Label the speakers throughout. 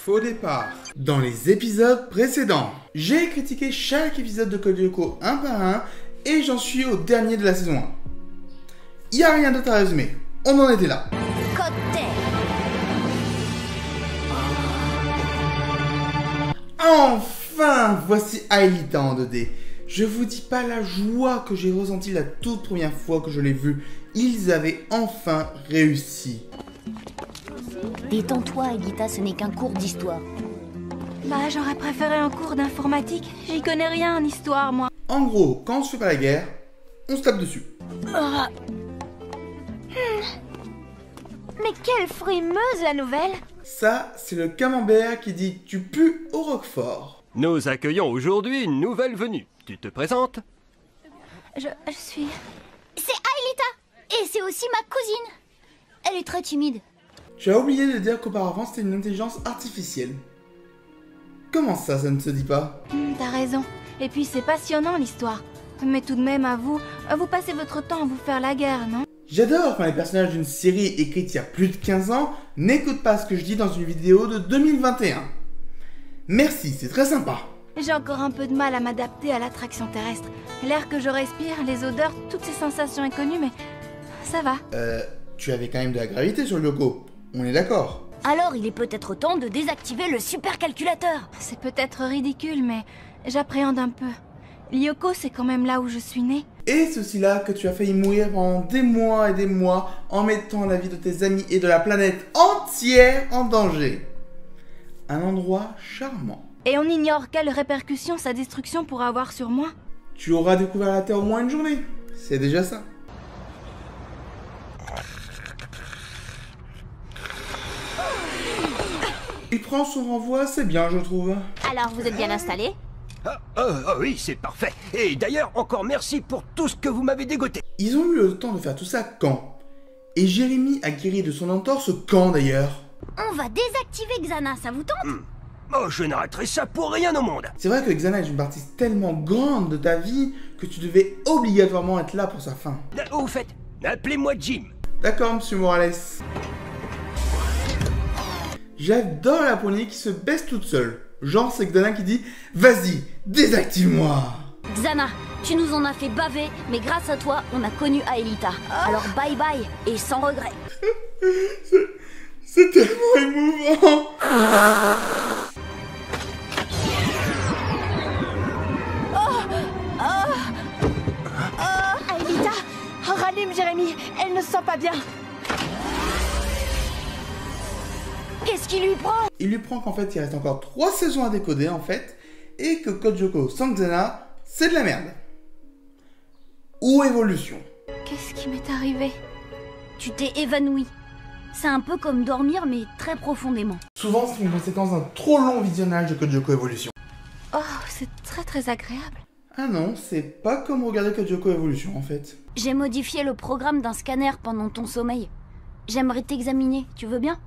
Speaker 1: Faux départ. Dans les épisodes précédents, j'ai critiqué chaque épisode de Code Lyoko un par un et j'en suis au dernier de la saison 1. Y a rien d'autre à résumer, on en était là.
Speaker 2: Côté.
Speaker 1: Enfin, voici Aelita en 2D. Je vous dis pas la joie que j'ai ressentie la toute première fois que je l'ai vu. Ils avaient enfin réussi.
Speaker 2: Détends-toi, Aelita, ce n'est qu'un cours d'histoire.
Speaker 3: Bah, j'aurais préféré un cours d'informatique. J'y connais rien en histoire, moi.
Speaker 1: En gros, quand on se fait pas la guerre, on se tape dessus.
Speaker 3: Mais quelle frimeuse, la nouvelle!
Speaker 1: Ça, c'est le camembert qui dit « tu pues au roquefort ».
Speaker 4: Nous accueillons aujourd'hui une nouvelle venue. Tu te présentes?
Speaker 3: Je suis...
Speaker 2: C'est Aelita. Et c'est aussi ma cousine. Elle est très timide.
Speaker 1: Tu as oublié de dire qu'auparavant c'était une intelligence artificielle. Comment ça ne se dit pas?
Speaker 3: T'as raison. Et puis c'est passionnant l'histoire. Mais tout de même, à vous passez votre temps à vous faire la guerre, non?
Speaker 1: J'adore quand les personnages d'une série écrite il y a plus de 15 ans n'écoutent pas ce que je dis dans une vidéo de 2021. Merci, c'est très sympa.
Speaker 3: J'ai encore un peu de mal à m'adapter à l'attraction terrestre. L'air que je respire, les odeurs, toutes ces sensations inconnues, mais ça va.
Speaker 1: Tu avais quand même de la gravité sur le Lyoko, on est d'accord?
Speaker 2: Alors il est peut-être temps de désactiver le supercalculateur.
Speaker 3: C'est peut-être ridicule, mais j'appréhende un peu. Lyoko, c'est quand même là où je suis née.
Speaker 1: Et ceci là que tu as failli mourir pendant des mois et des mois en mettant la vie de tes amis et de la planète entière en danger. Un endroit charmant.
Speaker 3: Et on ignore quelles répercussions sa destruction pourra avoir sur moi.
Speaker 1: Tu auras découvert la Terre au moins une journée. C'est déjà ça. Il prend son renvoi, c'est bien, je trouve.
Speaker 2: Alors vous êtes bien installés?
Speaker 4: Oui, c'est parfait. Et d'ailleurs, encore merci pour tout ce que vous m'avez dégoté.
Speaker 1: Ils ont eu le temps de faire tout ça quand? Et Jérémy a guéri de son entorse quand d'ailleurs?
Speaker 2: On va désactiver Xana, ça vous tente?
Speaker 4: Oh, je n'arrêterai ça pour rien au monde.
Speaker 1: C'est vrai que Xana est une partie tellement grande de ta vie que tu devais obligatoirement être là pour sa fin.
Speaker 4: Au fait, appelez-moi Jim.
Speaker 1: D'accord, monsieur Morales. J'adore la poignée qui se baisse toute seule. Genre, c'est Xana qui dit « Vas-y, désactive-moi »
Speaker 2: Xana, tu nous en as fait baver, mais grâce à toi, on a connu Aelita. Alors bye bye, et sans regret.
Speaker 1: C'est tellement émouvant.
Speaker 3: Aelita, rallume Jérémy, elle ne se sent pas bien.
Speaker 2: Qu'est-ce qui lui prend?
Speaker 1: Il lui prend qu'en fait, il reste encore 3 saisons à décoder en fait, et que Code Lyoko sans Xana, c'est de la merde. Ou évolution.
Speaker 3: Qu'est-ce qui m'est arrivé?
Speaker 2: Tu t'es évanoui. C'est un peu comme dormir, mais très profondément.
Speaker 1: Souvent, c'est une conséquence d'un trop long visionnage de Code Lyoko Evolution.
Speaker 3: Oh, c'est très agréable.
Speaker 1: Ah non, c'est pas comme regarder Code Lyoko Evolution en fait.
Speaker 2: J'ai modifié le programme d'un scanner pendant ton sommeil. J'aimerais t'examiner, tu veux bien?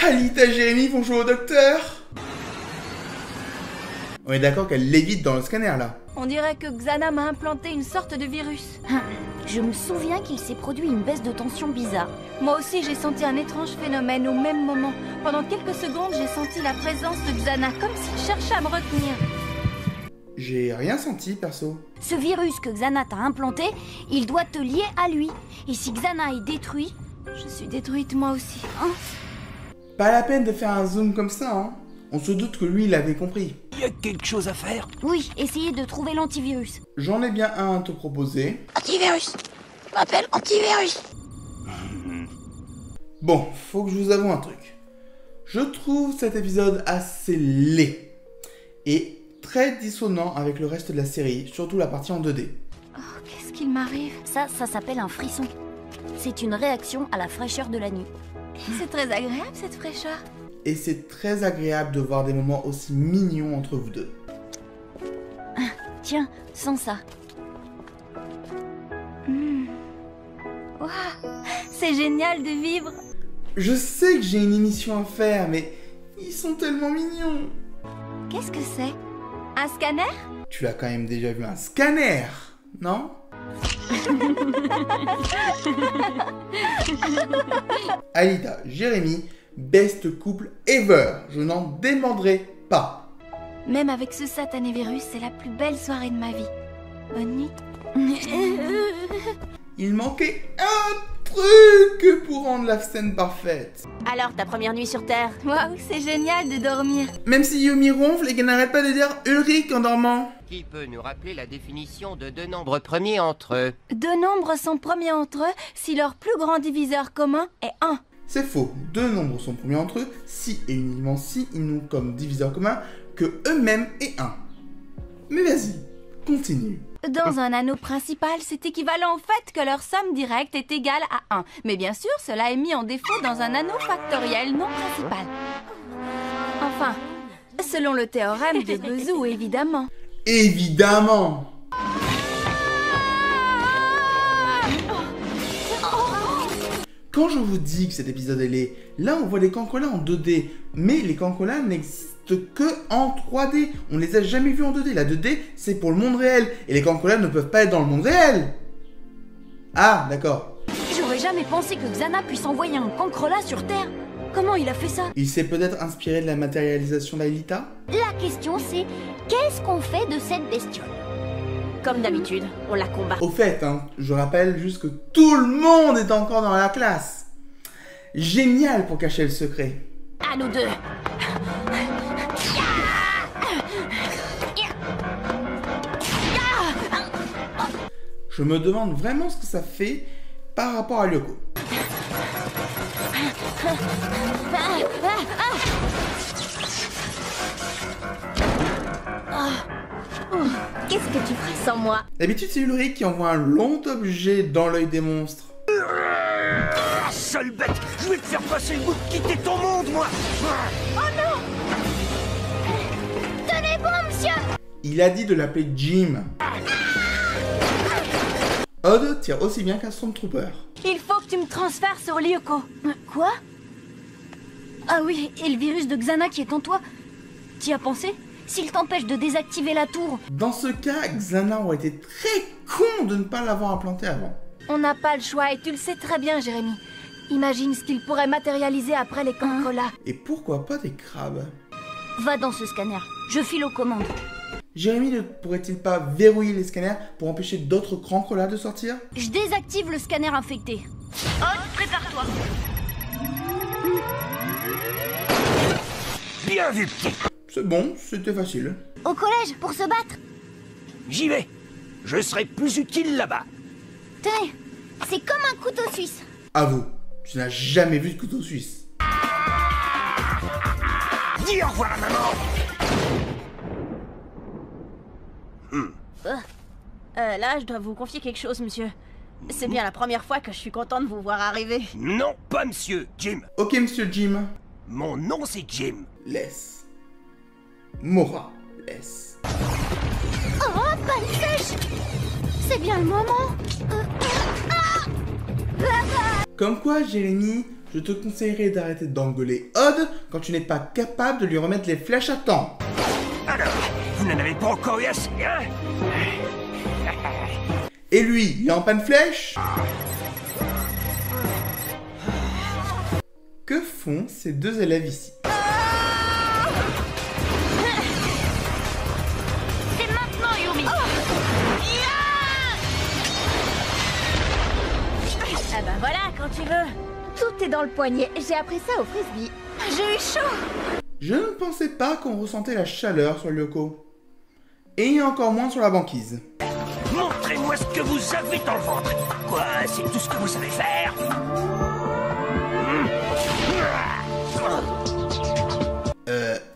Speaker 1: Aelita et Jérémy vont jouer au docteur. On est d'accord qu'elle lévite dans le scanner là.
Speaker 3: On dirait que Xana m'a implanté une sorte de virus.
Speaker 2: Je me souviens qu'il s'est produit une baisse de tension bizarre.
Speaker 3: Moi aussi, j'ai senti un étrange phénomène au même moment. Pendant quelques secondes, j'ai senti la présence de Xana, comme s'il cherchait à me retenir.
Speaker 1: J'ai rien senti perso.
Speaker 2: Ce virus que Xana t'a implanté, il doit te lier à lui. Et si Xana est détruit...
Speaker 3: Je suis détruite moi aussi.
Speaker 2: Hein?
Speaker 1: Pas la peine de faire un zoom comme ça, hein. On se doute que lui, il avait compris.
Speaker 4: Il y a quelque chose à faire.
Speaker 2: Oui, essayez de trouver l'antivirus.
Speaker 1: J'en ai bien un à te proposer.
Speaker 2: Antivirus! Je m'appelle Antivirus!
Speaker 1: Bon, faut que je vous avoue un truc. Je trouve cet épisode assez laid. Et très dissonant avec le reste de la série, surtout la partie en 2D.
Speaker 3: Oh, qu'est-ce qu'il m'arrive?
Speaker 2: Ça s'appelle un frisson. C'est une réaction à la fraîcheur de la nuit.
Speaker 3: C'est très agréable cette fraîcheur.
Speaker 1: Et c'est très agréable de voir des moments aussi mignons entre vous deux.
Speaker 2: Tiens, sens ça.
Speaker 3: Waouh, c'est génial de vivre.
Speaker 1: Je sais que j'ai une émission à faire, mais ils sont tellement mignons.
Speaker 3: Qu'est-ce que c'est? Un scanner?
Speaker 1: Tu as quand même déjà vu un scanner, non? Aelita, Jérémy, Best couple ever. Je n'en démordrai pas.
Speaker 3: Même avec ce satané virus, c'est la plus belle soirée de ma vie. Bonne nuit.
Speaker 1: Il manquait un truc pour rendre la scène parfaite.
Speaker 2: Alors, ta première nuit sur Terre?
Speaker 3: Waouh, c'est génial de dormir.
Speaker 1: Même si Yumi ronfle et qu'elle n'arrête pas de dire Ulrich en dormant.
Speaker 5: Qui peut nous rappeler la définition de deux nombres premiers entre eux?
Speaker 3: Deux nombres sont premiers entre eux si leur plus grand diviseur commun est 1.
Speaker 1: C'est faux. Deux nombres sont premiers entre eux si et uniquement si ils n'ont comme diviseur commun que eux-mêmes et 1. Mais vas-y, continue.
Speaker 3: Dans un anneau principal, c'est équivalent au fait que leur somme directe est égale à 1. Mais bien sûr, cela est mis en défaut dans un anneau factoriel non principal. Enfin, selon le théorème de Bezou, évidemment.
Speaker 1: Évidemment. Quand je vous dis que cet épisode est laid, là on voit les Cancolas en 2D, mais les Cancolas n'existent que en 3D. On les a jamais vus en 2D. La 2D, c'est pour le monde réel, et les Cancolas ne peuvent pas être dans le monde réel. Ah, d'accord.
Speaker 2: J'aurais jamais pensé que Xana puisse envoyer un Cancrola sur Terre. Comment il a fait ça?
Speaker 1: Il s'est peut-être inspiré de la matérialisation d'Aelita?
Speaker 2: La question c'est, qu'est-ce qu'on fait de cette bestiole? Comme d'habitude, on la combat.
Speaker 1: Au fait, je rappelle juste que tout le monde est encore dans la classe. Génial pour cacher le secret.
Speaker 2: À nous deux.
Speaker 1: Je me demande vraiment ce que ça fait par rapport à Lyoko.
Speaker 2: Qu'est-ce que tu ferais sans moi?
Speaker 1: D'habitude, c'est Ulrich qui envoie un long objet dans l'œil des monstres.
Speaker 4: Ah, sale bête, je vais te faire passer le goût de quitter ton monde, moi.
Speaker 2: Tenez bon, monsieur!
Speaker 1: Il a dit de l'appeler Jim. Odd tire aussi bien qu'un Stormtrooper.
Speaker 3: Il faut que tu me transfères sur Lyoko.
Speaker 2: Quoi? Ah oui, et le virus de Xana qui est en toi? T'y as pensé? S'il t'empêche de désactiver la tour?
Speaker 1: Dans ce cas, Xana aurait été très con de ne pas l'avoir implanté avant.
Speaker 3: On n'a pas le choix et tu le sais très bien, Jérémy. Imagine ce qu'il pourrait matérialiser après les Cancolas.
Speaker 1: Et pourquoi pas des crabes?
Speaker 2: Va dans ce scanner, je file aux commandes.
Speaker 1: Jérémy ne pourrait-il pas verrouiller les scanners pour empêcher d'autres Cancolas de sortir?
Speaker 2: Je désactive le scanner infecté. Odd, prépare-toi.
Speaker 4: Bien vu, petit.
Speaker 1: C'est bon, c'était facile.
Speaker 2: Au collège, pour se battre.
Speaker 4: J'y vais. Je serai plus utile là-bas.
Speaker 2: Tenez, c'est comme un couteau suisse.
Speaker 1: Avoue, tu n'as jamais vu de couteau suisse.
Speaker 4: Dis au revoir à maman.
Speaker 6: Là, je dois vous confier quelque chose, monsieur. C'est bien la première fois que je suis content de vous voir arriver.
Speaker 4: Non, pas monsieur, Jim.
Speaker 1: Ok, monsieur Jim.
Speaker 4: Mon nom, c'est Jim.
Speaker 1: Laisse. Mora, laisse.
Speaker 2: Oh, panne sèche! C'est bien le moment.
Speaker 1: Comme quoi, Jérémy, je te conseillerais d'arrêter d'engueuler Odd quand tu n'es pas capable de lui remettre les flèches à temps.
Speaker 4: Alors, vous n'en avez pas encore eu assez, hein?
Speaker 1: Et lui, il est en panne flèche? Que font ces deux élèves ici?
Speaker 2: C'est maintenant, Yumi.
Speaker 6: Ah bah voilà, quand tu veux. Tout est dans le poignet. J'ai appris ça au frisbee. J'ai eu chaud.
Speaker 1: Je ne pensais pas qu'on ressentait la chaleur sur Lyoko. Et encore moins sur la banquise.
Speaker 4: Montrez-moi ce que vous avez dans le ventre. Quoi, c'est tout ce que vous savez faire?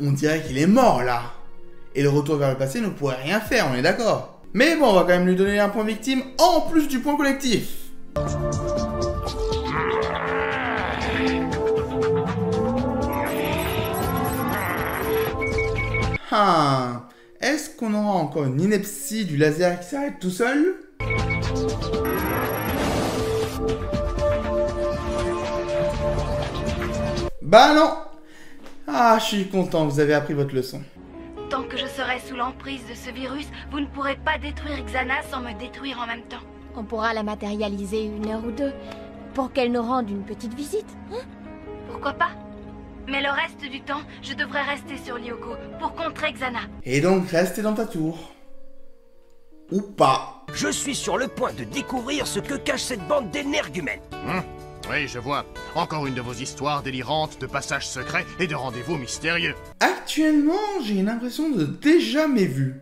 Speaker 1: On dirait qu'il est mort là. Et le retour vers le passé ne pourrait rien faire, on est d'accord. Mais bon, on va quand même lui donner un point victime en plus du point collectif. Ah, est-ce qu'on aura encore une ineptie du laser qui s'arrête tout seul? Bah non. Ah, je suis content, vous avez appris votre leçon.
Speaker 3: Tant que je serai sous l'emprise de ce virus, vous ne pourrez pas détruire Xana sans me détruire en même temps.
Speaker 6: On pourra la matérialiser 1 heure ou 2 pour qu'elle nous rende une petite visite. Hein?
Speaker 3: Pourquoi pas? Mais le reste du temps, je devrais rester sur Lyoko pour contrer Xana.
Speaker 1: Et donc rester dans ta tour. Ou pas.
Speaker 4: Je suis sur le point de découvrir ce que cache cette bande d'énergumènes.
Speaker 7: Oui, je vois. Encore une de vos histoires délirantes de passages secrets et de rendez-vous mystérieux.
Speaker 1: Actuellement, j'ai une impression de déjà vu.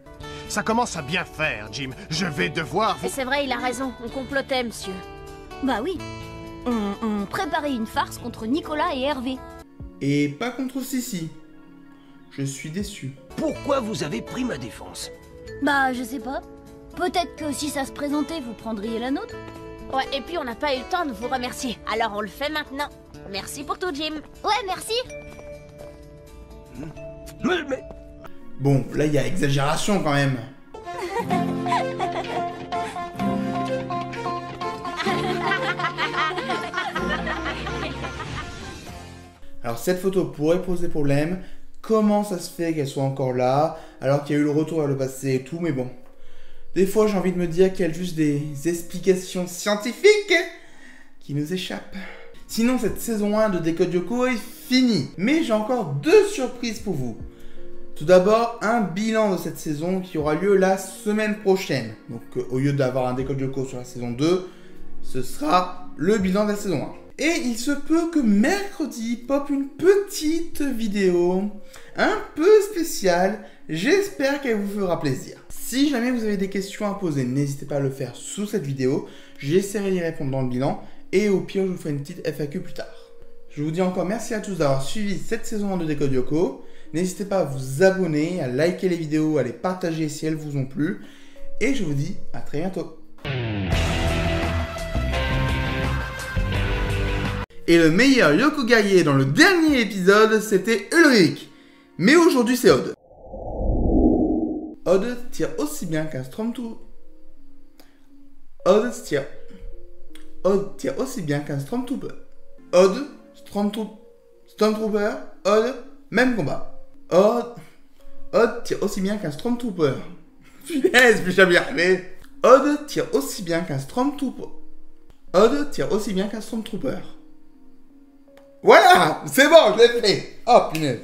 Speaker 7: Ça commence à bien faire, Jim. Je vais devoir vous...
Speaker 6: C'est vrai, il a raison. On complotait, monsieur.
Speaker 2: Bah oui. On préparait une farce contre Nicolas et Hervé.
Speaker 1: Et pas contre Sissi. Je suis déçu.
Speaker 4: Pourquoi vous avez pris ma défense?
Speaker 2: Bah, je sais pas. Peut-être que si ça se présentait, vous prendriez la nôtre.
Speaker 6: Ouais, et puis on n'a pas eu le temps de vous remercier. Alors on le fait maintenant. Merci pour tout, Jim.
Speaker 2: Ouais, merci.
Speaker 4: Mais...
Speaker 1: Bon, là, il y a exagération quand même. Alors, cette photo pourrait poser problème. Comment ça se fait qu'elle soit encore là, alors qu'il y a eu le retour vers le passé et tout, mais bon. Des fois, j'ai envie de me dire qu'il y a juste des explications scientifiques qui nous échappent. Sinon, cette saison 1 de Decode Lyoko est finie. Mais j'ai encore 2 surprises pour vous. Tout d'abord, un bilan de cette saison qui aura lieu la semaine prochaine. Donc, au lieu d'avoir un Decode Lyoko sur la saison 2, ce sera le bilan de la saison 1. Et il se peut que mercredi pop une petite vidéo un peu spéciale. J'espère qu'elle vous fera plaisir. Si jamais vous avez des questions à poser, n'hésitez pas à le faire sous cette vidéo. J'essaierai d'y répondre dans le bilan. Et au pire, je vous ferai une petite FAQ plus tard. Je vous dis encore merci à tous d'avoir suivi cette saison 1 de Decode Lyoko. N'hésitez pas à vous abonner, à liker les vidéos, à les partager si elles vous ont plu. Et je vous dis à très bientôt. Et le meilleur Lyoko guerrier dans le dernier épisode, c'était Ulrich. Mais aujourd'hui, c'est Odd. Odd tire aussi bien qu'un Stormtrooper. Odd tire aussi bien qu'un Stormtrooper. Odd, Stormtrooper, Odd, même combat. Odd tire aussi bien qu'un Stormtrooper. Punaise, je jamais y arriver. Odd tire aussi bien qu'un Stormtrooper. Odd tire aussi bien qu'un Stormtrooper. Voilà, c'est bon, je l'ai fait. Oh, punaise.